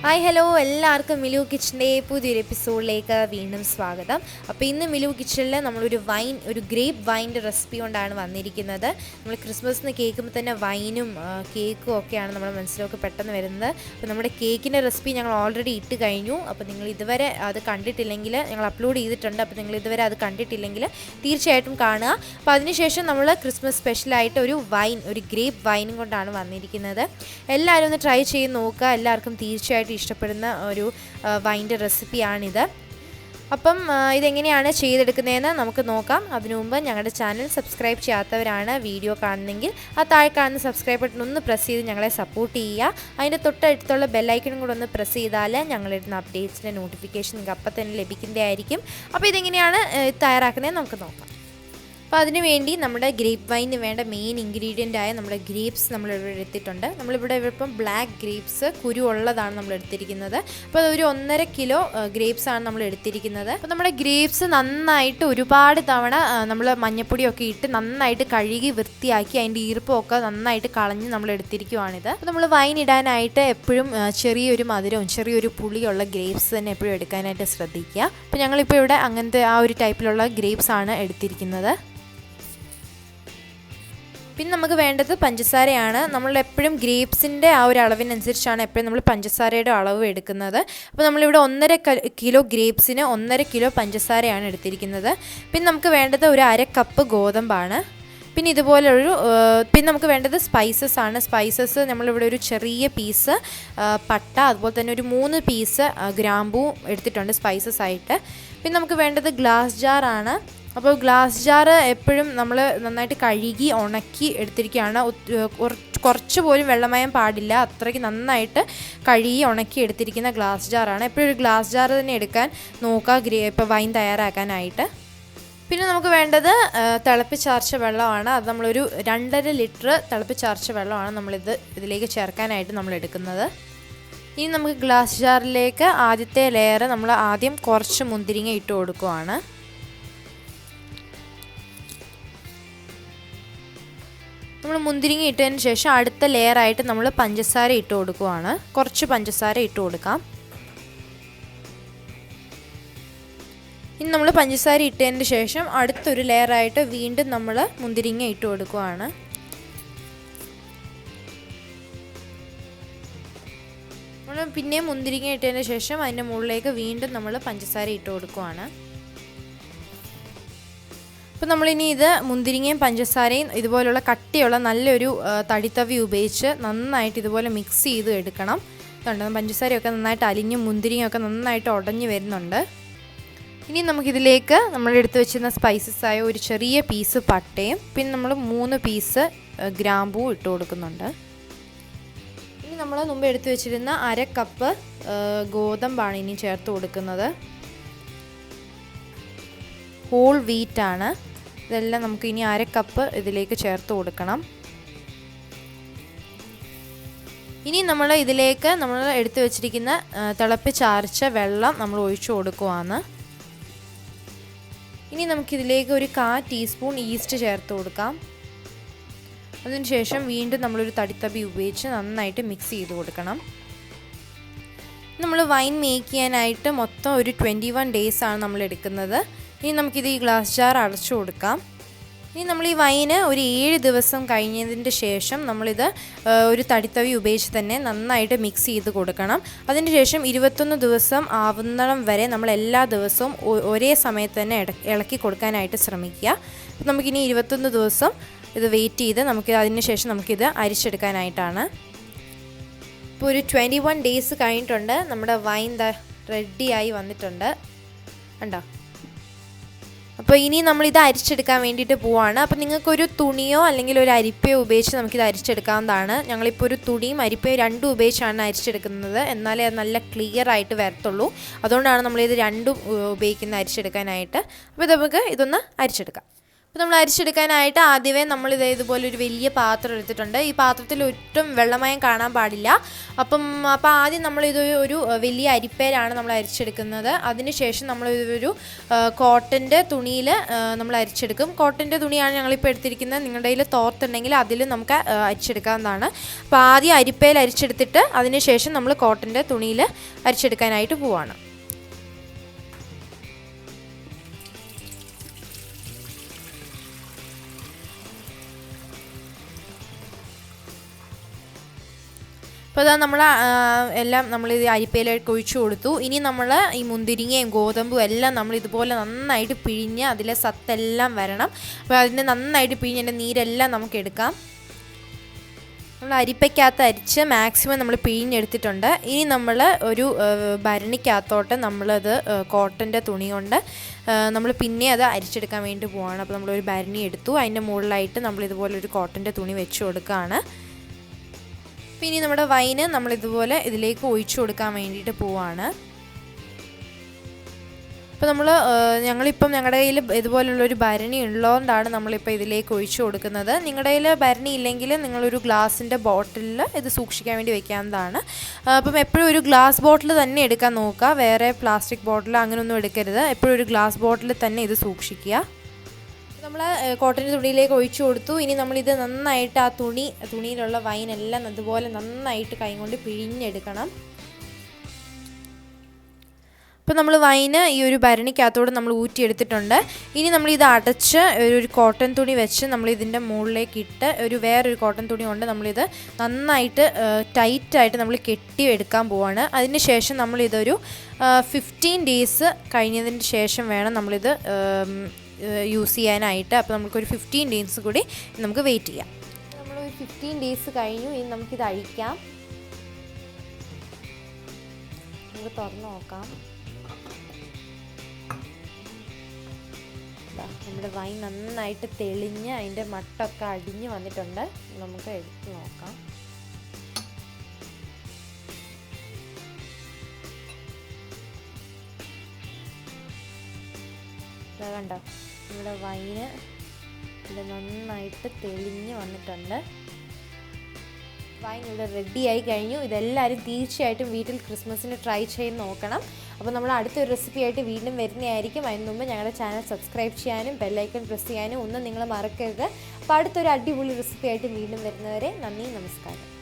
Hi hello എല്ലാവർക്കും മിലു കിച്ചൻ്റെ പുതിയൊരു എപ്പിസോഡിലേക്ക് വീണ്ടും സ്വാഗതം. അപ്പോൾ ഇന്ന് മിലു കിച്ചണിൽ നമ്മളൊരു ഒരു ഗ്രേപ്പ് വൈൻ്റെ റെസിപ്പി കൊണ്ടാണ് വന്നിരിക്കുന്നത്. നമ്മൾ ക്രിസ്മസിന് കേൾക്കുമ്പോൾ തന്നെ വൈനും കേക്കും ഒക്കെയാണ് നമ്മുടെ മനസ്സിലൊക്കെ പെട്ടെന്ന് വരുന്നത്. അപ്പോൾ നമ്മുടെ കേക്കിൻ്റെ റെസിപ്പി ഞങ്ങൾ ഓൾറെഡി ഇട്ട് കഴിഞ്ഞു. അപ്പോൾ നിങ്ങൾ ഇതുവരെ അത് കണ്ടിട്ടില്ലെങ്കിൽ ഞങ്ങൾ അപ്ലോഡ് ചെയ്തിട്ടുണ്ട്. അപ്പോൾ നിങ്ങൾ ഇതുവരെ അത് കണ്ടിട്ടില്ലെങ്കിൽ തീർച്ചയായിട്ടും കാണുക. അപ്പോൾ അതിനുശേഷം നമ്മൾ ക്രിസ്മസ് സ്പെഷ്യലായിട്ട് ഒരു ഗ്രേപ്പ് വൈനും കൊണ്ടാണ് വന്നിരിക്കുന്നത്. എല്ലാവരും ഒന്ന് ട്രൈ ചെയ്ത് നോക്കുക. എല്ലാവർക്കും തീർച്ചയായിട്ടും ഇഷ്ടപ്പെടുന്ന ഒരു വൈൻ്റെ റെസിപ്പിയാണിത്. അപ്പം ഇതെങ്ങനെയാണ് ചെയ്തെടുക്കുന്നതെന്ന് നമുക്ക് നോക്കാം. അതിനു മുമ്പ് ഞങ്ങളുടെ ചാനൽ സബ്സ്ക്രൈബ് ചെയ്യാത്തവരാണ് വീഡിയോ കാണുന്നെങ്കിൽ ആ താഴെ കാണുന്ന സബ്സ്ക്രൈബ് ബട്ടൺ ഒന്ന് പ്രസ് ചെയ്ത് ഞങ്ങളെ സപ്പോർട്ട് ചെയ്യുക. അതിൻ്റെ തൊട്ടടുത്തുള്ള ബെല്ലൈക്കണും കൂടെ ഒന്ന് പ്രസ് ചെയ്താൽ ഞങ്ങളിടുന്ന അപ്ഡേറ്റ്സിൻ്റെ നോട്ടിഫിക്കേഷൻ നിങ്ങൾക്ക് അപ്പം തന്നെ ലഭിക്കുന്നതായിരിക്കും. അപ്പോൾ ഇതെങ്ങനെയാണ് തയ്യാറാക്കുന്നതെന്ന് നമുക്ക് നോക്കാം. അപ്പോൾ അതിനുവേണ്ടി നമ്മുടെ ഗ്രേപ്പ് വൈനിന് വേണ്ട മെയിൻ ഇൻഗ്രീഡിയൻ്റായ നമ്മുടെ ഗ്രേപ്സ് നമ്മളിവിടെ എടുത്തിട്ടുണ്ട്. നമ്മളിവിടെ ഇപ്പം ബ്ലാക്ക് ഗ്രേപ്സ് കുരു ഉള്ളതാണ് നമ്മൾ എടുത്തിരിക്കുന്നത്. അപ്പോൾ അതൊരു 1.5 കിലോ ഗ്രേപ്സാണ് നമ്മൾ എടുത്തിരിക്കുന്നത്. അപ്പോൾ നമ്മുടെ ഗ്രേപ്സ് നന്നായിട്ട് ഒരുപാട് തവണ നമ്മൾ മഞ്ഞപ്പൊടിയൊക്കെ ഇട്ട് നന്നായിട്ട് കഴുകി വൃത്തിയാക്കി അതിൻ്റെ ഈർപ്പമൊക്കെ നന്നായിട്ട് കളഞ്ഞ് നമ്മൾ എടുത്തിരിക്കുവാണിത്. അപ്പോൾ നമ്മൾ വൈൻ ഇടാനായിട്ട് എപ്പോഴും ചെറിയൊരു മധുരവും ചെറിയൊരു പുളിയുള്ള ഗ്രേപ്സ് തന്നെ എപ്പോഴും എടുക്കാനായിട്ട് ശ്രദ്ധിക്കുക. അപ്പോൾ ഞങ്ങളിപ്പോൾ ഇവിടെ അങ്ങനത്തെ ആ ഒരു ടൈപ്പിലുള്ള ഗ്രേപ്സ് ആണ് എടുത്തിരിക്കുന്നത്. പിന്നെ നമുക്ക് വേണ്ടത് പഞ്ചസാരയാണ്. നമ്മൾ എപ്പോഴും ഗ്രേപ്സിൻ്റെ ആ ഒരു അളവിനനുസരിച്ചാണ് എപ്പോഴും നമ്മൾ പഞ്ചസാരയുടെ അളവ് എടുക്കുന്നത്. അപ്പോൾ നമ്മളിവിടെ 1.5 കിലോ ഗ്രേപ്സിന് 1.5 കിലോ പഞ്ചസാരയാണ് എടുത്തിരിക്കുന്നത്. പിന്നെ നമുക്ക് വേണ്ടത് ഒരു 1/2 കപ്പ് ഗോതമ്പാണ്. പിന്നെ പിന്നെ നമുക്ക് വേണ്ടത് സ്പൈസസ് ആണ്. സ്പൈസസ് നമ്മളിവിടെ ഒരു ചെറിയ പീസ് പട്ട, അതുപോലെ തന്നെ ഒരു 3 പീസ് ഗ്രാമ്പൂ എടുത്തിട്ടുണ്ട് സ്പൈസസ് ആയിട്ട്. പിന്നെ നമുക്ക് വേണ്ടത് ഗ്ലാസ് ജാറാണ്. അപ്പോൾ ഗ്ലാസ് ജാറ് എപ്പോഴും നമ്മൾ നന്നായിട്ട് കഴുകി ഉണക്കി എടുത്തിരിക്കുകയാണ്. കുറച്ച് പോലും വെള്ളമയം പാടില്ല, അത്രയ്ക്ക് നന്നായിട്ട് കഴുകി ഉണക്കി എടുത്തിരിക്കുന്ന ഗ്ലാസ് ജാറാണ്. എപ്പോഴും ഒരു ഗ്ലാസ് ജാറ് തന്നെ എടുക്കാൻ നോക്കുക ഇപ്പോൾ വൈൻ തയ്യാറാക്കാനായിട്ട്. പിന്നെ നമുക്ക് വേണ്ടത് തിളപ്പിച്ചാർച്ച വെള്ളമാണ്. അത് നമ്മളൊരു 2.5 ലിറ്റർ തിളപ്പിച്ചാർച്ച വെള്ളമാണ് ഇതിലേക്ക് ചേർക്കാനായിട്ട് നമ്മൾ എടുക്കുന്നത്. ഇനി നമുക്ക് ഗ്ലാസ് ജാറിലേക്ക് ആദ്യത്തെ ലെയർ നമ്മൾ ആദ്യം കുറച്ച് മുന്തിരിങ്ങ ഇട്ട് കൊടുക്കുവാണ്. നമ്മൾ മുന്തിരിങ്ങ ഇട്ടതിന് ശേഷം അടുത്ത ലെയറായിട്ട് നമ്മൾ പഞ്ചസാര ഇട്ട് കൊടുക്കുവാണ്. കുറച്ച് പഞ്ചസാര ഇട്ട് കൊടുക്കാം. ഇനി നമ്മൾ പഞ്ചസാര ഇട്ടതിന് ശേഷം അടുത്തൊരു ലെയറായിട്ട് വീണ്ടും നമ്മൾ മുന്തിരിങ്ങ ഇട്ട് കൊടുക്കുവാണ്. നമ്മൾ പിന്നെയും മുന്തിരിങ്ങ ഇട്ടതിന് ശേഷം അതിൻ്റെ മുകളിലേക്ക് വീണ്ടും നമ്മൾ പഞ്ചസാര ഇട്ട് കൊടുക്കുവാണ്. അപ്പോൾ നമ്മളിനി ഇത് മുന്തിരിങ്ങയും പഞ്ചസാരയും ഇതുപോലുള്ള കട്ടിയുള്ള നല്ലൊരു തടിത്തവി ഉപയോഗിച്ച് നന്നായിട്ട് ഇതുപോലെ മിക്സ് ചെയ്ത് എടുക്കണം. കണ്ടോ, പഞ്ചസാരയൊക്കെ നന്നായിട്ട് അലിഞ്ഞ് മുന്തിരിങ്ങയൊക്കെ നന്നായിട്ട് ഉടഞ്ഞ് വരുന്നുണ്ട്. ഇനി നമുക്കിതിലേക്ക് നമ്മൾ എടുത്തു വെച്ചിരുന്ന സ്പൈസസ് ആയ ഒരു ചെറിയ പീസ് പട്ടയും പിന്നെ നമ്മൾ 3 പീസ് ഗ്രാമ്പൂവും ഇട്ട് കൊടുക്കുന്നുണ്ട്. ഇനി നമ്മൾ മുമ്പ് എടുത്തു വെച്ചിരുന്ന 1/2 കപ്പ് ഗോതമ്പാണ് ഇനി ചേർത്ത് കൊടുക്കുന്നത്. ഹോൾ വീറ്റാണ്. ഇതെല്ലാം നമുക്ക് ഇനി 1/2 കപ്പ് ഇതിലേക്ക് ചേർത്ത് കൊടുക്കണം. ഇനി നമ്മൾ ഇതിലേക്ക് നമ്മൾ എടുത്തു വെച്ചിരിക്കുന്ന തിളപ്പിച്ചാർച്ച വെള്ളം നമ്മൾ ഒഴിച്ചു കൊടുക്കുവാണ്. ഇനി നമുക്കിതിലേക്ക് ഒരു 1/4 ടീസ്പൂൺ ഈസ്റ്റ് ചേർത്ത് കൊടുക്കാം. അതിനുശേഷം വീണ്ടും നമ്മളൊരു തടിത്തവി ഉപയോഗിച്ച് നന്നായിട്ട് മിക്സ് ചെയ്ത് കൊടുക്കണം. നമ്മൾ വൈൻ മേക്ക് ചെയ്യാനായിട്ട് മൊത്തം ഒരു 21 ഡേയ്സാണ് നമ്മൾ എടുക്കുന്നത്. ഇനി നമുക്കിത് ഈ ഗ്ലാസ് ജാർ അടച്ചു കൊടുക്കാം. ഇനി നമ്മൾ ഈ വൈന് ഒരു 7 ദിവസം കഴിഞ്ഞതിൻ്റെ ശേഷം നമ്മളിത് ഒരു തടിത്തവി ഉപയോഗിച്ച് തന്നെ നന്നായിട്ട് മിക്സ് ചെയ്ത് കൊടുക്കണം. അതിന് ശേഷം 21 ദിവസം ആവുന്നിടം വരെ നമ്മൾ എല്ലാ ദിവസവും ഒരേ സമയത്ത് തന്നെ ഇളക്കി കൊടുക്കാനായിട്ട് ശ്രമിക്കുക. അപ്പോൾ നമുക്കിനി 21 ദിവസം ഇത് വെയിറ്റ് ചെയ്ത് അതിന് ശേഷം നമുക്കിത് അരിച്ചെടുക്കാനായിട്ടാണ്. ഇപ്പോൾ ഒരു 21 ഡേയ്സ് കഴിഞ്ഞിട്ടുണ്ട്. നമ്മുടെ വൈൻ റെഡിയായി വന്നിട്ടുണ്ട്. കണ്ടോ? അപ്പോൾ ഇനി നമ്മളിത് അരിച്ചെടുക്കാൻ വേണ്ടിയിട്ട് പോവാണ്. അപ്പോൾ നിങ്ങൾക്കൊരു തുണിയോ അല്ലെങ്കിൽ ഒരു അരിപ്പയോ ഉപയോഗിച്ച് നമുക്കിത് അരിച്ചെടുക്കാവുന്നതാണ്. ഞങ്ങളിപ്പോൾ ഒരു തുണിയും അരിപ്പയും രണ്ടും ഉപയോഗിച്ചാണ് അരിച്ചെടുക്കുന്നത്. എന്നാലേ അത് നല്ല ക്ലിയർ ആയിട്ട് വരത്തുള്ളൂ. അതുകൊണ്ടാണ് നമ്മളിത് രണ്ടും ഉപയോഗിക്കുന്നത് അരിച്ചെടുക്കാനായിട്ട്. അപ്പോൾ നമുക്ക് ഇതൊന്ന് അരിച്ചെടുക്കാം. അപ്പോൾ നമ്മൾ അരിച്ചെടുക്കാനായിട്ട് ആദ്യമേ നമ്മളിത് ഇതുപോലൊരു വലിയ പാത്രം എടുത്തിട്ടുണ്ട്. ഈ പാത്രത്തിൽ ഒട്ടും വെള്ളമയം കാണാൻ പാടില്ല. അപ്പോൾ ആദ്യം നമ്മളിത് ഒരു വലിയ അരിപ്പയിലാണ് നമ്മൾ അരിച്ചെടുക്കുന്നത്. അതിനുശേഷം നമ്മളിതൊരു കോട്ടൻ്റെ തുണിയിൽ നമ്മൾ അരിച്ചെടുക്കും. കോട്ടൻ്റെ തുണിയാണ് ഞങ്ങളിപ്പോൾ എടുത്തിരിക്കുന്നത്. നിങ്ങളുടെ കയ്യിൽ തോർത്തുണ്ടെങ്കിൽ അതിൽ നമുക്ക് അരിച്ചെടുക്കാവുന്നതാണ്. അപ്പോൾ ആദ്യം അരിപ്പയിൽ അരിച്ചെടുത്തിട്ട് അതിനുശേഷം നമ്മൾ കോട്ടൻ്റെ തുണിയിൽ അരിച്ചെടുക്കാനായിട്ട് പോവാണ്. അപ്പോൾ അതാ നമ്മൾ എല്ലാം നമ്മൾ ഇത് അരിപ്പയിലേക്ക് ഒഴിച്ചു കൊടുത്തു. ഇനി നമ്മൾ ഈ മുന്തിരിങ്ങയും ഗോതമ്പും എല്ലാം നമ്മൾ ഇതുപോലെ നന്നായിട്ട് പിഴിഞ്ഞ് അതിലെ സത്തെല്ലാം വരണം. അപ്പോൾ അതിൻ്റെ നന്നായിട്ട് പിഴിഞ്ഞ് അതിൻ്റെ നീരെല്ലാം നമുക്ക് എടുക്കാം. നമ്മൾ അരിപ്പയ്ക്കകത്ത് അരിച്ച് മാക്സിമം നമ്മൾ പിഴിഞ്ഞെടുത്തിട്ടുണ്ട്. ഇനി നമ്മൾ ഒരു ഭരണിക്കകത്തോട്ട് നമ്മളത് കോട്ടൻ്റെ തുണി കൊണ്ട് നമ്മൾ പിന്നെ അത് അരിച്ചെടുക്കാൻ വേണ്ടി പോവാണ്. അപ്പോൾ നമ്മളൊരു ഭരണി എടുത്തു. അതിൻ്റെ മുകളിലായിട്ട് നമ്മളിതുപോലെ ഒരു കോട്ടൻ്റെ തുണി വെച്ച് കൊടുക്കുകയാണ്. പിന്നെ നമ്മുടെ വൈന് നമ്മളിതുപോലെ ഇതിലേക്ക് ഒഴിച്ചു കൊടുക്കാൻ വേണ്ടിയിട്ട് പോവാണ്. അപ്പോൾ ഞങ്ങളിപ്പം ഞങ്ങളുടെ കയ്യിൽ ഇതുപോലുള്ളൊരു ഭരണി ഉള്ളതുകൊണ്ടാണ് നമ്മളിപ്പോൾ ഇതിലേക്ക് ഒഴിച്ചു കൊടുക്കുന്നത്. നിങ്ങളുടെ കയ്യിൽ ഭരണി ഇല്ലെങ്കിൽ നിങ്ങളൊരു ഗ്ലാസിൻ്റെ ബോട്ടിലിൽ ഇത് സൂക്ഷിക്കാൻ വേണ്ടി വെക്കാവുന്നതാണ്. അപ്പം എപ്പോഴും ഒരു ഗ്ലാസ് ബോട്ടിൽ തന്നെ എടുക്കാൻ നോക്കുക. വേറെ പ്ലാസ്റ്റിക് ബോട്ടിൽ അങ്ങനെയൊന്നും എടുക്കരുത്. എപ്പോഴും ഒരു ഗ്ലാസ് ബോട്ടിൽ തന്നെ ഇത് സൂക്ഷിക്കുക. നമ്മൾ കോട്ടൻ്റെ തുണിയിലേക്ക് ഒഴിച്ചു കൊടുത്തു. ഇനി നമ്മളിത് നന്നായിട്ട് ആ തുണിയിലുള്ള വൈനെല്ലാം അതുപോലെ നന്നായിട്ട് കൈ കൊണ്ട് പിഴിഞ്ഞെടുക്കണം. അപ്പോൾ നമ്മൾ വൈന് ഈ ഒരു ഭരണിക്കകത്തോടെ നമ്മൾ ഊറ്റിയെടുത്തിട്ടുണ്ട്. ഇനി നമ്മളിത് അടച്ച് ഒരു കോട്ടൺ തുണി വെച്ച് നമ്മളിതിൻ്റെ മുകളിലേക്ക് ഇട്ട് വേറൊരു കോട്ടൺ തുണി കൊണ്ട് നമ്മളിത് നന്നായിട്ട് ടൈറ്റായിട്ട് നമ്മൾ കെട്ടി എടുക്കാൻ പോവാണ്. അതിന് ശേഷം നമ്മളിതൊരു 15 ഡേയ്സ് കഴിഞ്ഞതിന് ശേഷം വേണം നമ്മളിത് യൂസ് ചെയ്യാനായിട്ട്. അപ്പോൾ നമുക്കൊരു 15 ഡേയ്സ് കൂടി നമുക്ക് വെയിറ്റ് ചെയ്യാം. നമ്മളൊരു 15 ഡേയ്സ് കഴിഞ്ഞു. ഇനി നമുക്കിത് അഴിക്കാം. നമുക്ക് തുറന്ന് നോക്കാം. നമ്മുടെ വൈൻ നന്നായിട്ട് തെളിഞ്ഞ് അതിൻ്റെ മട്ടൊക്കെ അടിഞ്ഞ് വന്നിട്ടുണ്ട്. നമുക്ക് എടുത്ത് നോക്കാം. കണ്ടോ, നമ്മുടെ വൈന് ഇത് നന്നായിട്ട് തെളിഞ്ഞ് വന്നിട്ടുണ്ട്. വൈൻ ഇവിടെ റെഡിയായി കഴിഞ്ഞു. ഇതെല്ലാവരും തീർച്ചയായിട്ടും വീട്ടിൽ ക്രിസ്മസിന് ട്രൈ ചെയ്ത് നോക്കണം. അപ്പോൾ നമ്മൾ അടുത്തൊരു റെസിപ്പി ആയിട്ട് വീണ്ടും വരുന്നതായിരിക്കും. അതിന് മുമ്പ് ഞങ്ങളുടെ ചാനൽ സബ്സ്ക്രൈബ് ചെയ്യാനും ബെല്ലൈക്കൺ പ്രസ് ചെയ്യാനും ഒന്നും നിങ്ങൾ മറക്കരുത്. അപ്പോൾ അടുത്തൊരു അടിപൊളി റെസിപ്പി ആയിട്ട് വീണ്ടും വരുന്നവരെ നന്ദി, നമസ്കാരം.